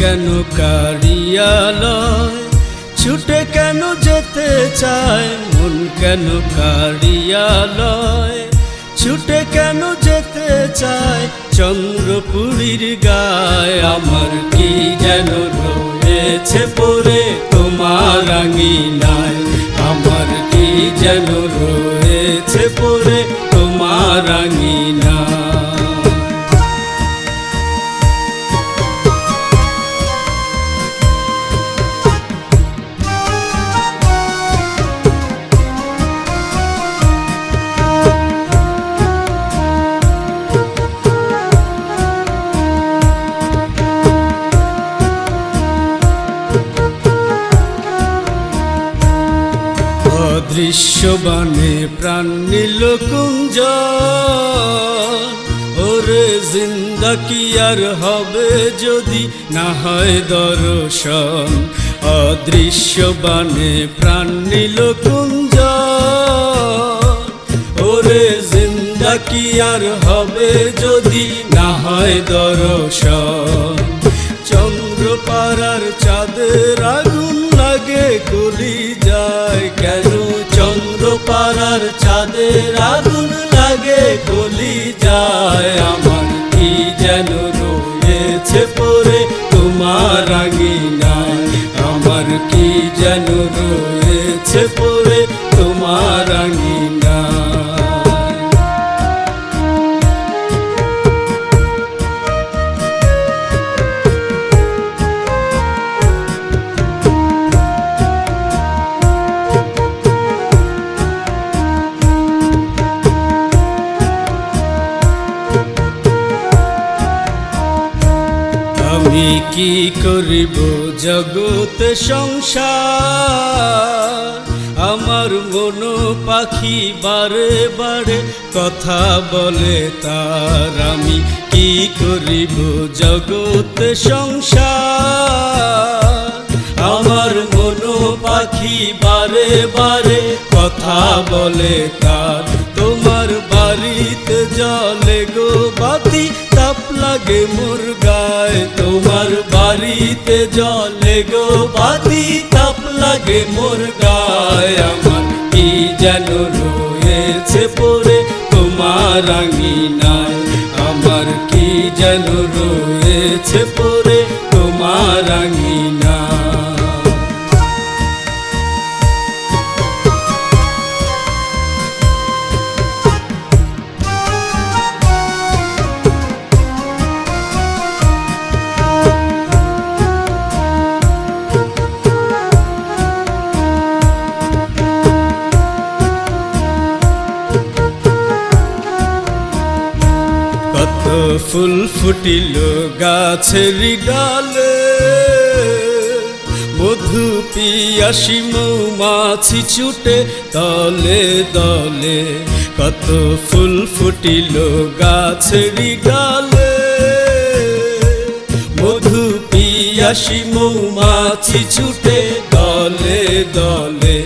কেন কারিয়ালয় ছুটে কেন যেতে চায় মন কেন কারিয়ালয় ছুটে কেন যেতে চায় চন্দ্রপুরীর গায় আমার কি যেন রয়েছে পড়ে তোমার আঙিনায় আমার কি যেন রয়েছে পড়ে তোমার আঙিনায় দৃশ্যবানে প্রাণ নিল কুঞ্জ ওরে জিন্দা কি আর হবে যদি না হয় দর্শন অদৃশ্যবানে প্রাণ নিল কুঞ্জ ওরে জিন্দা কি আর হবে যদি না হয় দর্শন চন্দ্রপাড়ার চাঁদের আগুন লাগে কলি যায় কেন চন্দ্রপাড়ার চাঁদের আগুন লাগে কলি যায় আমার কি যেন রয়েছে পড়ে তোমার আঙিনায় আমার কি যেন রয়েছে পড়ে তোমার আঙিনায় আমি কি করিব জগতে সংসার আমার মন পাখি বারে বারে কথা বলে তার আমি কি করিব জগতে সংসার আমার মন পাখি বারে বারে কথা বলে তার তোমার বাড়িতে জলে গো বাতি তাপ লাগে মোর গায়ে তোমার বাড়িতে জলে গো বাতি তাপ লাগে মোর গায়ে আমার কি যেন রয়েছে পড়ে তোমার আঙিনায় আমার কি যেন রয়েছে পড়ে তোমার আঙিনায় কত ফুল ফুটিল গাছের ডালে মধু পিয়াসী মৌমাছি ছুটে দলে দলে কত ফুল ফুটিল গাছের ডালে মধু পিয়াসী মৌমাছি ছুটে দলে দলে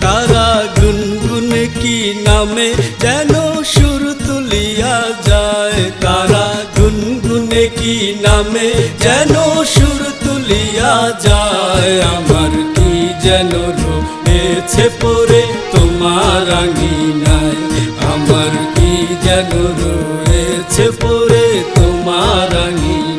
তারা গুনগুন কি নামে যেন সুর তুলিয়া যায় তারা গুনগুনে কি নামে যেন সুর তুলিয়া যায় আমার কি যেন রয়েছে পড়ে তোমার আঙিনায় আমার কি যেন রয়েছে পড়ে তোমার আঙিনায়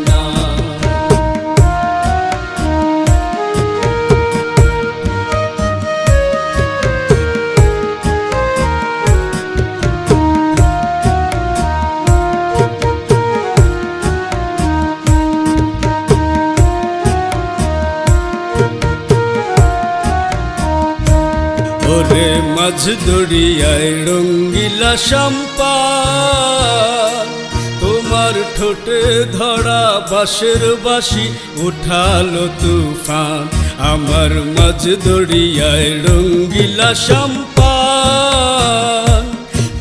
ওরে মাঝ দরিয়ায় রঙ্গিলা সম্পান তোমার ঠোঁটে ধরা বাঁশের বাঁশি উঠালো তুফান আমার মাঝ দরিয়ায় রঙ্গিলা সম্পান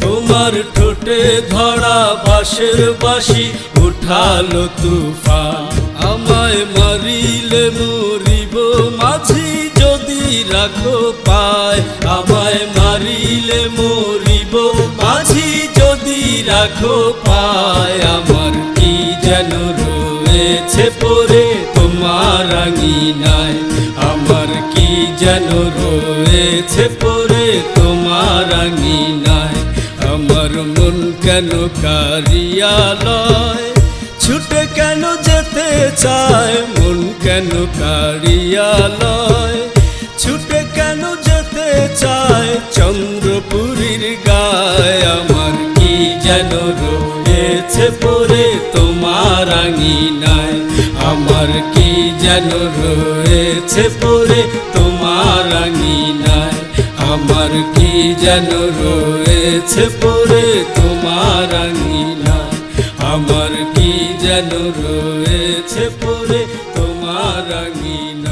তোমার ঠোঁটে ধরা বাঁশের বাঁশি উঠালো তুফান আমায় মারিলে মরিব মাঝি যদি রাখো পায় আমায় মারিলে মরিব মাঝি যদি রাখো পায় আমার কি যেন রয়েছে পড়ে তোমার আঙিনায় আমার কি যেন রয়েছে পড়ে তোমার আঙিনায় আমার মন কেন কারিয়ালয় ছুটে কেন যেতে চায় মন কেন কারিয়ালয় ছুটে কেন যেতে চায় চন্দ্রপুরীর গায় আমার কি যেন রয়েছে পড়ে তোমার আঙিনায় আমার কি যেন রয়েছে পড়ে তোমার আঙিনায় আমার কি যেন রয়েছে পড়ে তোমার আঙিনায় আমার কি যেন রয়েছে পড়ে তোমার আঙিনায়।